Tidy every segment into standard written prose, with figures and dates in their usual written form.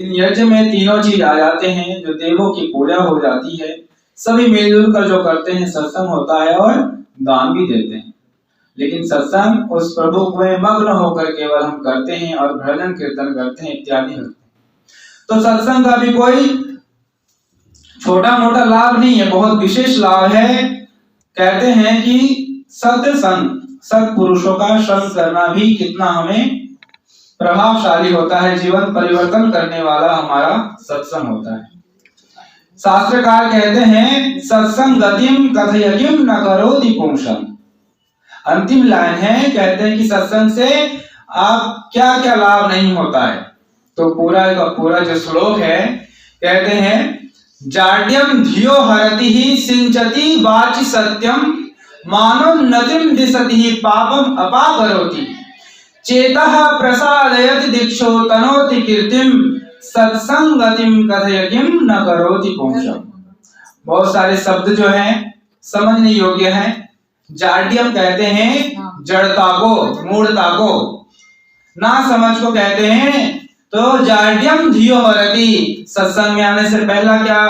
इन यज्ञ में तीनों चीज आ जाते हैं, जो देवों की पूजा हो जाती है, सभी मिलजुल कर जो करते हैं, सत्संग होता है और दान भी देते हैं। लेकिन सत्संग उस प्रभु में मग्न होकर केवल हम करते हैं और भजन कीर्तन करते हैं इत्यादि करते हैं। तो सत्संग का भी कोई छोटा मोटा लाभ नहीं है, बहुत विशेष लाभ है। कहते हैं कि सत्संग, सत्पुरुषों का संग करना भी कितना हमें प्रभावशाली होता है, जीवन परिवर्तन करने वाला हमारा सत्संग होता है। शास्त्रकार कहते हैं सत्संग गतिम कथयकिम न करोति पुंसम। अंतिम लाइन है, कहते हैं कि सत्संग से आप क्या क्या लाभ नहीं होता है। तो पूरा का पूरा जो श्लोक है, कहते हैं जाड्यम धियो हरति ही सिंचति वाचि सत्यम मानोन्नतिम दिशति ही पापम अपाकरोति चेतः प्रसादयति दीक्षो तनोति कीर्तिम सत्संगतिम कथयकिम न करोति पुंसम। बहुत सारे शब्द जो हैं समझने योग्य हैं। जाड्यम कहते हैं जड़ता को, मूढ़ता को, ना समझ को कहते हैं। तो जाड्यम धियो हरति, सत्संग में आने से पहला क्या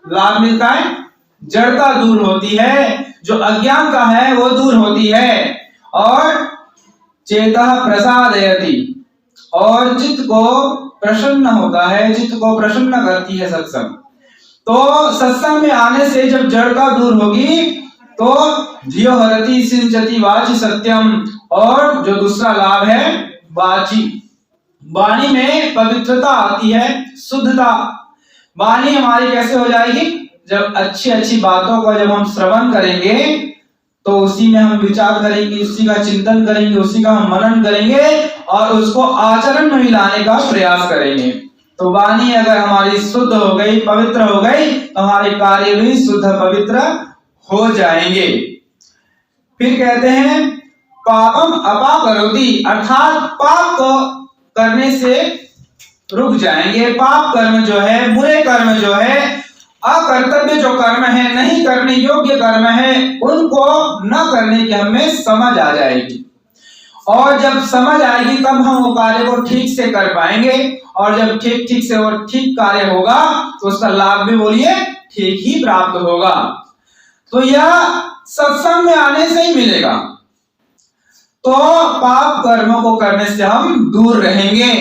लाभ मिलता है? जड़ता दूर होती है, जो अज्ञान का है वो दूर होती है। और चेतः प्रसादयति, और चित्त को प्रसन्न होता है, चित्त को प्रसन्न करती है सत्संग। तो सत्संग में आने से जब जड़ता दूर होगी तो धियो हरति सिंचति वाचि सत्यम, और जो दूसरा लाभ है वाची, वाणी में पवित्रता आती है, शुद्धता। वाणी हमारी कैसे हो जाएगी? जब अच्छी अच्छी बातों को जब हम श्रवण करेंगे तो उसी में हम विचार करेंगे, उसी का चिंतन करेंगे, उसी का हम मनन करेंगे और उसको आचरण में लाने का प्रयास करेंगे। तो वाणी अगर हमारी शुद्ध हो गई, पवित्र हो गई, तो हमारे कार्य भी शुद्ध पवित्र हो जाएंगे। फिर कहते हैं पापम अपाकरोति, अर्थात पाप को करने से रुक जाएंगे। पाप कर्म जो है, बुरे कर्म जो है, अकर्तव्य जो कर्म है, नहीं करने योग्य कर्म है, उनको न करने की हमें समझ आ जाएगी। और जब समझ आएगी तब हम वो कार्य को ठीक से कर पाएंगे। और जब ठीक से वो ठीक कार्य होगा तो उसका लाभ भी बोलिए ठीक ही प्राप्त होगा। तो यह सत्संग में आने से ही मिलेगा। तो पाप कर्मों को करने से हम दूर रहेंगे,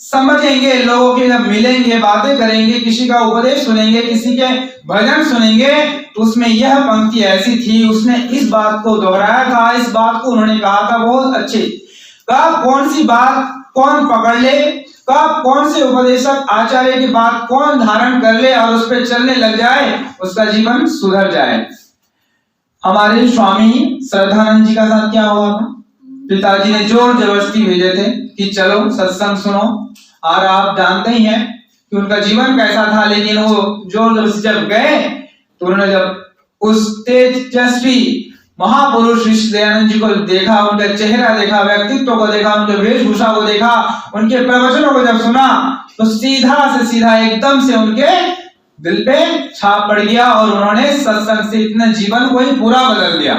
समझेंगे, लोगों के जब मिलेंगे, बातें करेंगे, किसी का उपदेश सुनेंगे, किसी के भजन सुनेंगे, तो उसमें यह पंक्ति ऐसी थी, उसने इस बात को दोहराया था, इस बात को उन्होंने कहा था, बहुत अच्छे। कब कौन सी बात कौन पकड़ ले, कब कौन से उपदेशक आचार्य की बात कौन धारण कर ले और उस पर चलने लग जाए, उसका जीवन सुधर जाए। हमारे स्वामी श्रद्धानंद जी का साथ क्या हुआ था? पिताजी ने जोर जबरदस्ती भेजे थे कि चलो सत्संग सुनो, और आप जानते ही हैं कि उनका जीवन कैसा था। लेकिन वो जोर जबरदस्ती जब गए तो उन्होंने जब उस तेजस्वी महापुरुष ऋषि दयानंद जी को देखा, उनका चेहरा देखा, व्यक्तित्व को देखा, उनके वेशभूषा को देखा, उनके प्रवचनों को जब सुना, तो सीधा से सीधा एकदम से उनके दिल पे छाप पड़ गया और उन्होंने सत्संग से इतना जीवन को ही पूरा बदल दिया,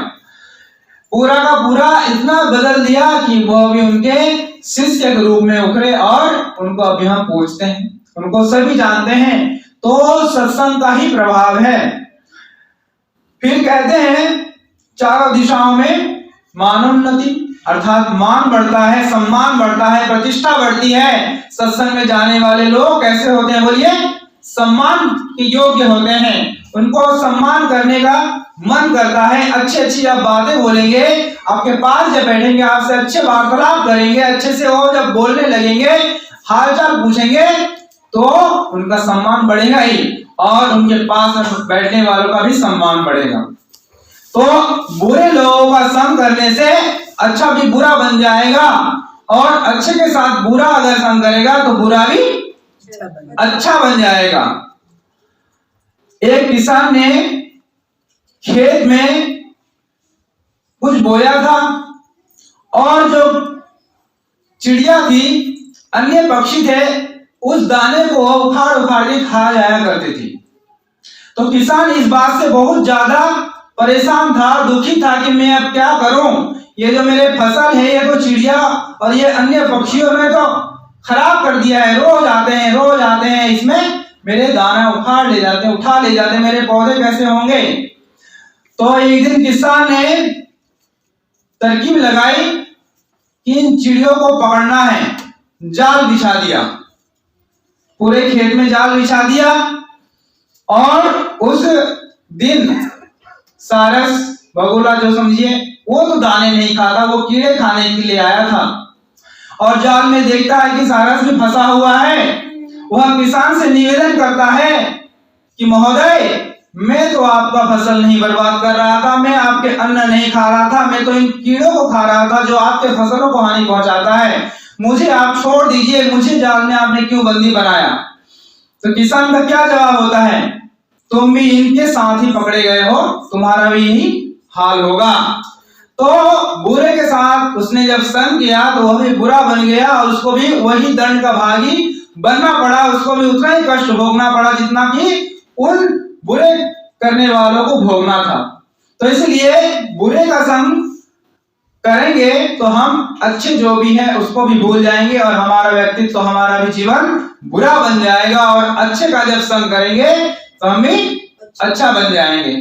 पूरा का पूरा इतना बदल दिया कि वो अभी उनके शिष्य के रूप में उभरे और उनको अभी हम पूछते हैं, उनको सभी जानते हैं। तो सत्संग का ही प्रभाव है। फिर कहते हैं चारों दिशाओं में मानोन्नति, अर्थात मान बढ़ता है, सम्मान बढ़ता है, प्रतिष्ठा बढ़ती है। सत्संग में जाने वाले लोग कैसे होते हैं बोलिए? सम्मान के योग्य होते हैं, उनको सम्मान करने का मन करता है। अच्छी अच्छी आप बातें बोलेंगे, आपके पास जब बैठेंगे, आपसे अच्छे वार्तालाप करेंगे, अच्छे से वो जब बोलने लगेंगे, हालचाल पूछेंगे, तो उनका सम्मान बढ़ेगा ही और उनके पास बैठने वालों का भी सम्मान बढ़ेगा। तो बुरे लोगों का संग करने से अच्छा भी बुरा बन जाएगा, और अच्छे के साथ बुरा अगर संग करेगा तो बुरा भी अच्छा बन जाएगा। एक किसान ने खेत में कुछ बोया था और जो चिड़िया थी, अन्य पक्षी थे, उस दाने को उखाड़ उखाड़ के खा जाया करती थी। तो किसान इस बात से बहुत ज्यादा परेशान था, दुखी था कि मैं अब क्या करूं, ये जो मेरे फसल है ये तो चिड़िया और ये अन्य पक्षियों ने तो खराब कर दिया है। रोज आते मेरे दाना उखाड़ ले जाते, उठा ले जाते, मेरे पौधे कैसे होंगे। तो एक दिन किसान ने तरकीब लगाई कि इन चिड़ियों को पकड़ना है। जाल बिछा दिया, पूरे खेत में जाल बिछा दिया। और उस दिन सारस बगुला जो समझिए, वो तो दाने नहीं खाता, वो कीड़े खाने के लिए आया था। और जाल में देखता है कि सारस भी फंसा हुआ है। वह किसान से निवेदन करता है कि महोदय, मैं तो आपका फसल नहीं बर्बाद कर रहा था, मैं आपके अन्न नहीं खा रहा था, मैं तो इन कीड़ों को खा रहा था जो आपके फसलों को हानि पहुंचाता है। मुझे आप छोड़ दीजिए, मुझे जाल में आपने क्यों बंदी बनाया। तो किसान का क्या जवाब होता है, तुम भी इनके साथ ही पकड़े गए हो, तुम्हारा भी यही हाल होगा। तो बुरे के साथ उसने जब संग किया तो वह भी बुरा बन गया और उसको भी वही दंड का भागी बनना पड़ा। उसको भी उतना ही कष्ट भोगना पड़ा जितना कि उन बुरे करने वालों को भोगना था। तो इसलिए बुरे का संग करेंगे तो हम अच्छे जो भी है उसको भी भूल जाएंगे और हमारा व्यक्तित्व, तो हमारा भी जीवन बुरा बन जाएगा। और अच्छे का जब संग करेंगे तो हम भी अच्छा बन जाएंगे।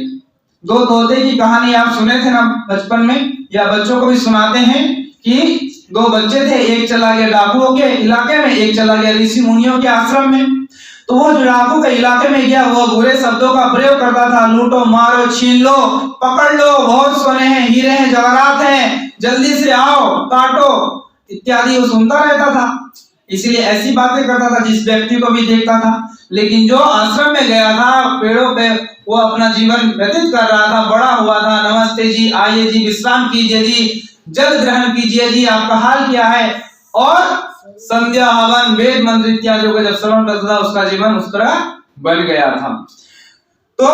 दो तोते की कहानी आप सुने थे ना बचपन में, या बच्चों को भी सुनाते हैं कि दो बच्चे थे, एक चला गया डाकुओं के इलाके में, एक चला गया ऋषि मुनियों के आश्रम में। तो वो जो डाकू के इलाके में गया, वो बुरे शब्दों का प्रयोग करता था, लूटो मारो छीन लो, पकड़ लो, बहुत सोने हैं, हीरे हैं, जवाहरात हैं, जल्दी से आओ, काटो इत्यादि वो सुनता रहता था। इसलिए ऐसी बातें करता था जिस व्यक्ति को भी देखता था। लेकिन जो आश्रम में गया था, पेड़ों पे वो अपना जीवन व्यतीत कर रहा था, बड़ा हुआ था, नमस्ते जी, आइए जी, विश्राम कीजिए जी, जल ग्रहण कीजिए जी, आपका हाल क्या है। और संध्या हवन वेद मंत्र इत्यादियों का जब श्रवण करता था, उसका जीवन उस तरह बन गया था। तो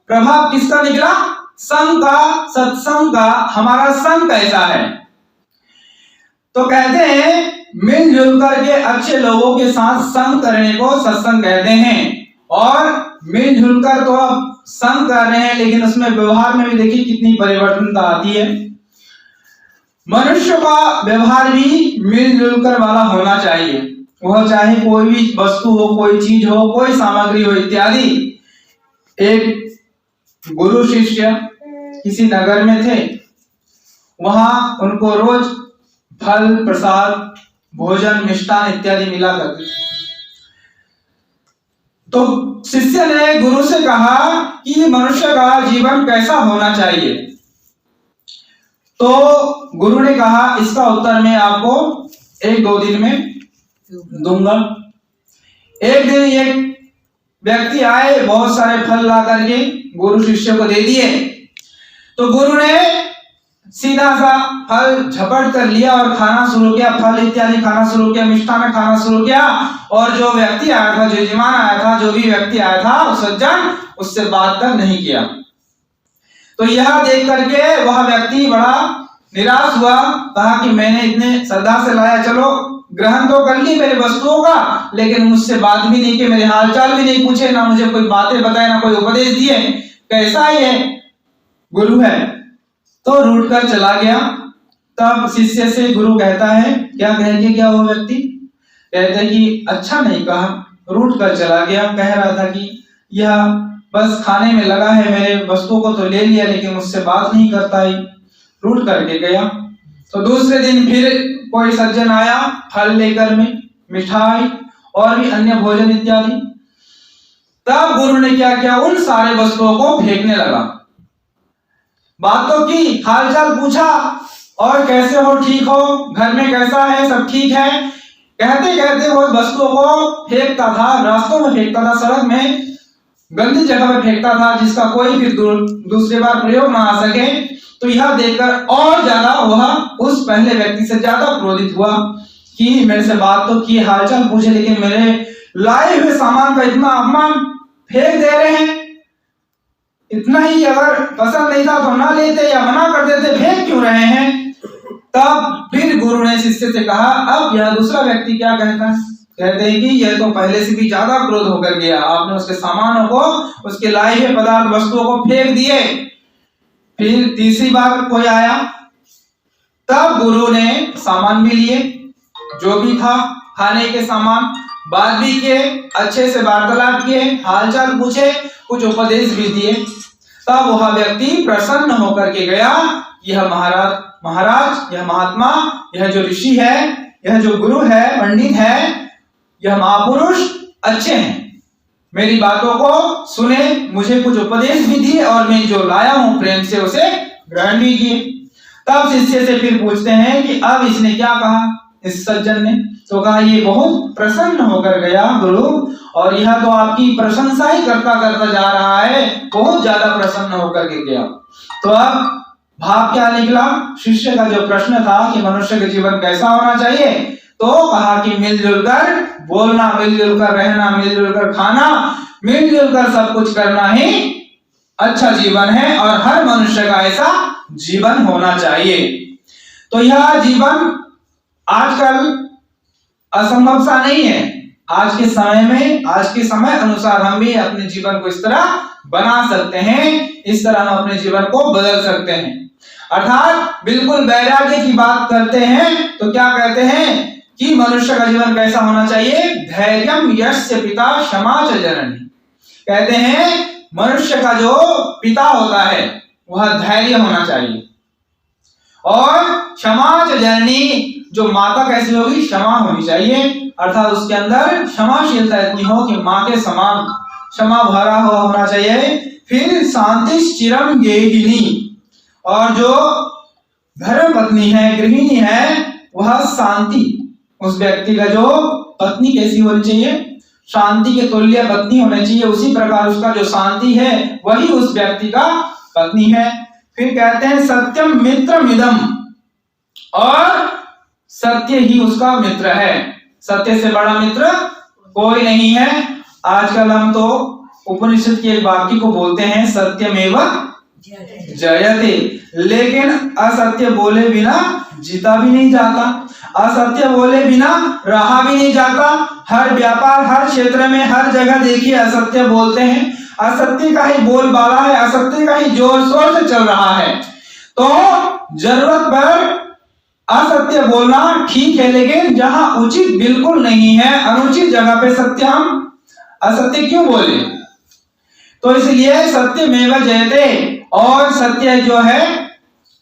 प्रभाव किसका निकला, संग का, सत्संग का। हमारा संग कैसा है, तो कहते हैं मिलजुल करके अच्छे लोगों के साथ संग करने को सत्संग कहते हैं। और मिलजुल कर तो अब संग कर रहे हैं, लेकिन उसमें व्यवहार में भी देखिए कितनी परिवर्तनता आती है। मनुष्य का व्यवहार भी मिलजुल कर वाला होना चाहिए, वह चाहे कोई भी वस्तु हो, कोई चीज हो, कोई सामग्री हो इत्यादि। एक गुरु शिष्य किसी नगर में थे, वहां उनको रोज फल प्रसाद भोजन मिष्ठान इत्यादि मिला करते थे। तो शिष्य ने गुरु से कहा कि मनुष्य का जीवन कैसा होना चाहिए। तो गुरु ने कहा इसका उत्तर मैं आपको 1-2 दिन में दूंगा। एक दिन एक व्यक्ति आए, बहुत सारे फल ला करके गुरु शिष्य को दे दिए। तो गुरु ने सीधा सा फल झपट कर लिया और खाना शुरू किया, फल इत्यादि खाना शुरू किया, मिष्ठान खाना शुरू किया। और जो व्यक्ति आया था, जो यजमान आया था, जो भी व्यक्ति आया था, उस सज्जन उससे बात तक नहीं किया। तो यह देख करके वह व्यक्ति बड़ा निराश हुआ, कहा कि मैंने इतने श्रद्धा से लाया, चलो ग्रहण तो कर ली मेरे वस्तुओं का, लेकिन मुझसे बात भी नहीं की, मेरे हालचाल भी नहीं पूछे, ना मुझे कोई बातें बताए, ना कोई उपदेश दिए। कैसा ये गुरु है। तो रूठ कर चला गया। तब शिष्य से गुरु कहता है, क्या कहेंगे क्या वो व्यक्ति, कहते कि अच्छा नहीं कहा, रूठ कर चला गया। कह रहा था कि यह बस खाने में लगा है, मेरे वस्तुओं को तो ले लिया लेकिन मुझसे बात नहीं करता है, रूठ करके गया। तो दूसरे दिन फिर कोई सज्जन आया फल लेकर में, मिठाई और भी अन्य भोजन इत्यादि। तब गुरु ने क्या किया, उन सारे वस्तुओं को फेंकने लगा। बातों की हालचाल पूछा, और कैसे हो, ठीक हो, घर में कैसा है, सब ठीक है। कहते कहते वो वस्तुओं को फेंकता था, रास्तों में फेंकता था, सड़क में गंदी जगह में फेंकता था, जिसका कोई फिर दूसरी बार प्रयोग ना आ सके। तो यह देखकर और ज्यादा वह उस पहले व्यक्ति से ज्यादा क्रोधित हुआ कि मेरे से बात तो की, हालचाल पूछे, लेकिन मेरे लाए हुए सामान का इतना अपमान फेंक दे रहे हैं। इतना ही अगर पसंद नहीं था तो ना लेते या मना कर देते, फेंक क्यों रहे हैं। तब फिर गुरु ने शिष्य से कहा, अब यह दूसरा व्यक्ति क्या कहता है, कहते हैं कि यह तो पहले से भी ज्यादा क्रोध होकर गया, आपने उसके सामानों को, उसके लाए हुए पदार्थ वस्तुओं को फेंक दिए। फिर तीसरी बार कोई आया, तब गुरु ने सामान भी लिए, जो भी था खाने के सामान, बात भी किए, अच्छे से वार्तालाप किए, हालचाल पूछे, कुछ उपदेश भी दिए। तब वह व्यक्ति प्रसन्न होकर के गया, यह महाराज, यह महात्मा, यह जो ऋषि है, यह जो गुरु है, पंडित है, यह महापुरुष अच्छे हैं, मेरी बातों को सुने, मुझे कुछ उपदेश भी दिए और मैं जो लाया हूं प्रेम से उसे ग्रहण भी किए। तब शिष्य से फिर पूछते हैं कि अब इसने क्या कहा, इस सज्जन ने तो कहा ये बहुत प्रसन्न होकर गया गुरु, और यह तो आपकी प्रशंसा ही करता करता जा रहा है, बहुत ज्यादा प्रसन्न होकर के गया। तो अब भाव क्या निकला, शिष्य का जो प्रश्न था कि मनुष्य का जीवन कैसा होना चाहिए, तो कहा कि मिलजुल कर बोलना, मिलजुल कर रहना, मिलजुल कर खाना, मिलजुल कर सब कुछ करना ही अच्छा जीवन है और हर मनुष्य का ऐसा जीवन होना चाहिए। तो यह जीवन आजकल असंभव सा नहीं है। आज के समय में, आज के समय अनुसार हम भी अपने जीवन को इस तरह बना सकते हैं, इस तरह हम अपने जीवन को बदल सकते हैं। अर्थात बिल्कुल वैराग्य की बात करते हैं तो क्या कहते हैं कि मनुष्य का जीवन कैसा होना चाहिए, धैर्यम यस्य पिता क्षमा च जननी। कहते हैं मनुष्य का जो पिता होता है वह धैर्य होना चाहिए, और क्षमा च जननी, जो माता कैसी होगी, क्षमा होनी चाहिए, अर्थात उसके अंदर क्षमाशीलता इतनी हो कि माँ के समान क्षमा भरा हुआ होना चाहिए। फिर शांति चिरम गेहिनी, और जो धर्म पत्नी है, गृहिणी है, वह शांति, उस व्यक्ति का जो पत्नी कैसी होनी चाहिए, शांति के तुल्य पत्नी होनी चाहिए, उसी प्रकार उसका जो शांति है वही उस व्यक्ति का पत्नी है। फिर कहते हैं सत्यम मित्रमिदम, और सत्य ही उसका मित्र है, सत्य से बड़ा मित्र कोई नहीं है। आजकल हम तो उपनिषद के एक वाक्य को बोलते हैं सत्यमेव जयते, लेकिन असत्य बोले बिना जीता भी नहीं जाता, असत्य बोले बिना रहा भी नहीं जाता। हर व्यापार, हर क्षेत्र में, हर जगह देखिए असत्य बोलते हैं, असत्य का ही बोलबाला है, असत्य का ही जोर शोर से चल रहा है। तो जरूरत पर असत्य बोलना ठीक है, लेकिन जहां उचित बिल्कुल नहीं है, अनुचित जगह पे सत्य हम असत्य क्यों बोले। तो इसलिए सत्यमेव जयते, और सत्य जो है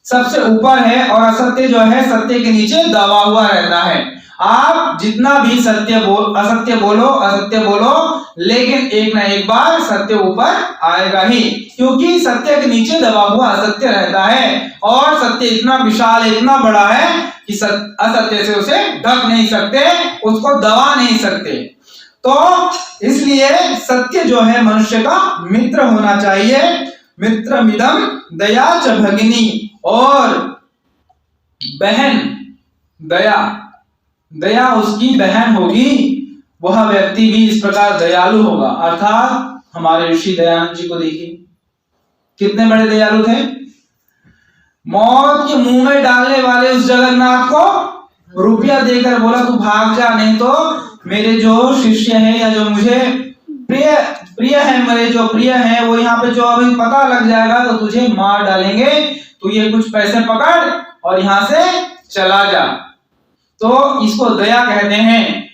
सबसे ऊपर है और असत्य जो है सत्य के नीचे दबा हुआ रहता है। आप जितना भी असत्य बोलो, लेकिन एक ना एक बार सत्य ऊपर आएगा ही, क्योंकि सत्य के नीचे दबा हुआ असत्य रहता है, और सत्य इतना विशाल, इतना बड़ा है कि असत्य से उसे ढक नहीं सकते, उसको दबा नहीं सकते। तो इसलिए सत्य जो है मनुष्य का मित्र होना चाहिए। मित्रमिदम दया च भगिनी, और बहन दया उसकी बहन होगी, वह व्यक्ति भी इस प्रकार दयालु होगा। अर्थात हमारे ऋषि दयानंद जी को देखिए, कितने बड़े दयालु थे। मौत के मुंह में डालने वाले उस जगन्नाथ को रुपया देकर बोला तू भाग जा, नहीं तो मेरे जो शिष्य हैं या जो मुझे प्रिय है, मेरे जो प्रिय है वो यहाँ पे जो अभी पता लग जाएगा तो तुझे मार डालेंगे, तू ये कुछ पैसे पकड़ और यहाँ से चला जा। तो इसको दया कहते हैं।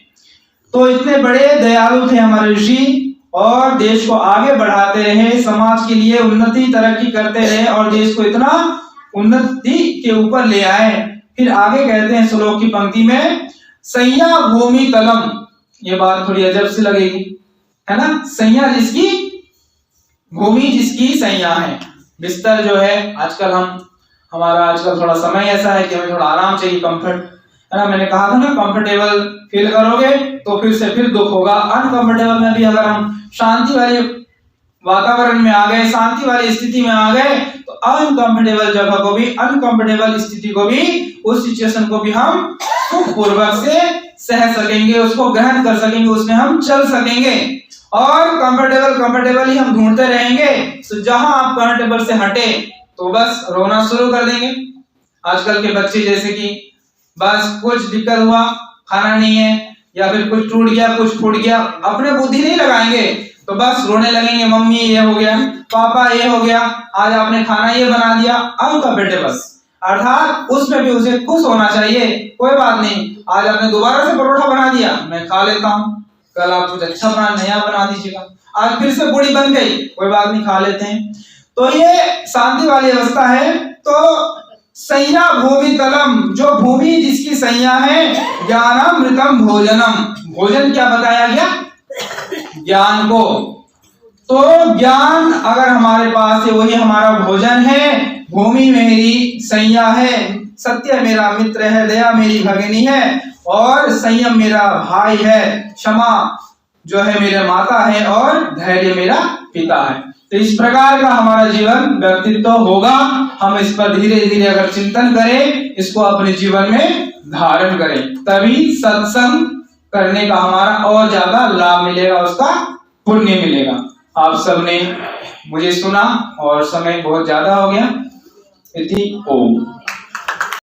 तो इतने बड़े दयालु थे हमारे ऋषि, और देश को आगे बढ़ाते रहे, समाज के लिए उन्नति तरक्की करते रहे, और देश को इतना उन्नति के ऊपर ले आए। फिर आगे कहते हैं श्लोक की पंक्ति में, सैया भूमि तलम, ये बात थोड़ी अजब सी लगेगी, है ना। सैया जिसकी, भूमि जिसकी सैया है। बिस्तर जो है, आजकल हमारा आजकल थोड़ा समय ऐसा है कि हमें थोड़ा आराम चाहिए, कंफर्ट, है ना। मैंने कहा था ना, कंफर्टेबल फील करोगे तो फिर दुख होगा। अनकंफर्टेबल में भी अगर हम शांति वाले वातावरण में आ गए, शांति वाली स्थिति में आ गए, तो अनकंफर्टेबल जगह को भी, अनकंफर्टेबल स्थिति को भी, उस सिचुएशन को भी हम सुखपूर्वक से सह सकेंगे, उसको ग्रहण कर सकेंगे, उसमें हम चल सकेंगे। और कंफर्टेबल ही हम ढूंढते रहेंगे, तो जहां आप कंफर्टेबल से हटे तो बस रोना शुरू कर देंगे। आजकल के बच्चे जैसे कि बस कुछ दिक्कत हुआ, खाना नहीं है, या फिर कुछ टूट गया, कुछ फूट गया, अपने बुद्धि नहीं लगाएंगे तो बस रोने लगेंगे, मम्मी ये हो गया, पापा ये हो गया, आज आपने खाना ये बना दिया। अनकंफर्टेबल, अर्थात उसमें भी उसे खुश होना चाहिए, कोई बात नहीं, आज आपने दोबारा से परोठा बना दिया, मैं खा लेता हूँ, कल आप कुछ अच्छा बना नया बना दीजिएगा, आज फिर से पूड़ी बन गई, कोई बात नहीं, खा लेते हैं। तो ये शांति वाली अवस्था है। तो संज्ञा भूमि तलम, जो भूमि जिसकी संज्ञा है, ज्ञानामृतम भोजनम, भोजन क्या बताया गया, ज्ञान को। तो ज्ञान अगर हमारे पास है वही हमारा भोजन है, भूमि मेरी संज्ञा है, सत्य मेरा मित्र है, दया मेरी भगिनी है, और संयम मेरा भाई है, क्षमा जो है मेरे माता है, और धैर्य मेरा पिता है। तो इस प्रकार का हमारा जीवन व्यक्तित्व होगा। हम इस पर धीरे धीरे अगर चिंतन करें, इसको अपने जीवन में धारण करें, तभी सत्संग करने का हमारा और ज्यादा लाभ मिलेगा, उसका पुण्य मिलेगा। आप सबने मुझे सुना और समय बहुत ज्यादा हो गया। इति ओम।